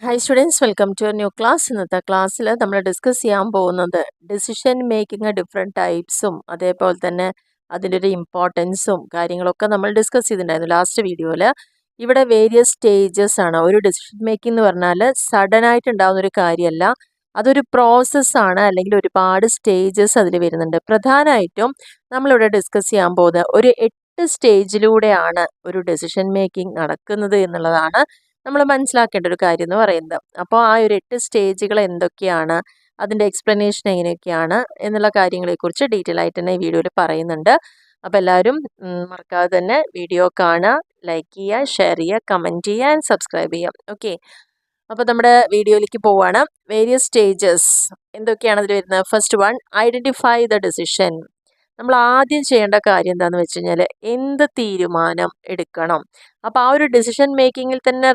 Hi students, welcome to new class. ഇന്നത്തെ ക്ലാസ്സിൽ നമ്മൾ ഡിസ്കസ് ചെയ്യാൻ പോകുന്നത് ഡിസിഷൻ മേക്കിംഗ് ഡിഫറെൻറ്റ് ടൈപ്സും അതേപോലെ തന്നെ അതിൻ്റെ ഒരു ഇമ്പോർട്ടൻസും കാര്യങ്ങളൊക്കെ നമ്മൾ ഡിസ്കസ് ചെയ്തിട്ടുണ്ടായിരുന്നു ലാസ്റ്റ് വീഡിയോയിൽ. ഇവിടെ വേരിയസ് സ്റ്റേജസ് ആണ്. ഒരു ഡിസിഷൻ മേക്കിംഗ് എന്ന് പറഞ്ഞാൽ സഡൻ ആയിട്ട് ഉണ്ടാകുന്ന ഒരു കാര്യമല്ല, അതൊരു പ്രോസസ്സാണ്, അല്ലെങ്കിൽ ഒരുപാട് സ്റ്റേജസ് അതിൽ വരുന്നുണ്ട്. പ്രധാനമായിട്ടും നമ്മളിവിടെ ഡിസ്കസ് ചെയ്യാൻ പോകുന്നത് ഒരു 8 സ്റ്റേജിലൂടെയാണ് ഒരു ഡിസിഷൻ മേക്കിംഗ് നടക്കുന്നത് എന്നുള്ളതാണ് നമ്മൾ മനസ്സിലാക്കേണ്ട ഒരു കാര്യം എന്ന് പറയുന്നത്. അപ്പോൾ ആ ഒരു 8 സ്റ്റേജുകൾ എന്തൊക്കെയാണ്, അതിൻ്റെ എക്സ്പ്ലനേഷൻ എങ്ങനെയൊക്കെയാണ് എന്നുള്ള കാര്യങ്ങളെക്കുറിച്ച് ഡീറ്റെയിൽ ആയിട്ട് തന്നെ ഈ വീഡിയോയിൽ പറയുന്നുണ്ട്. അപ്പോൾ എല്ലാവരും മറക്കാതെ തന്നെ വീഡിയോ കാണുക, ലൈക്ക് ചെയ്യുക, ഷെയർ ചെയ്യുക, കമൻറ്റ് ചെയ്യുക ആൻഡ് സബ്സ്ക്രൈബ് ചെയ്യുക. ഓക്കെ, അപ്പോൾ നമ്മുടെ വീഡിയോയിലേക്ക് പോവുകയാണ്. വേരിയസ് സ്റ്റേജസ് എന്തൊക്കെയാണ് അതിൽ വരുന്നത്? First one, identify the decision. നമ്മൾ ആദ്യം ചെയ്യേണ്ട കാര്യം എന്താണെന്ന് വെച്ച് കഴിഞ്ഞാൽ എന്ത് തീരുമാനം എടുക്കണം. അപ്പോൾ ആ ഒരു ഡിസിഷൻ മേക്കിങ്ങിൽ തന്നെ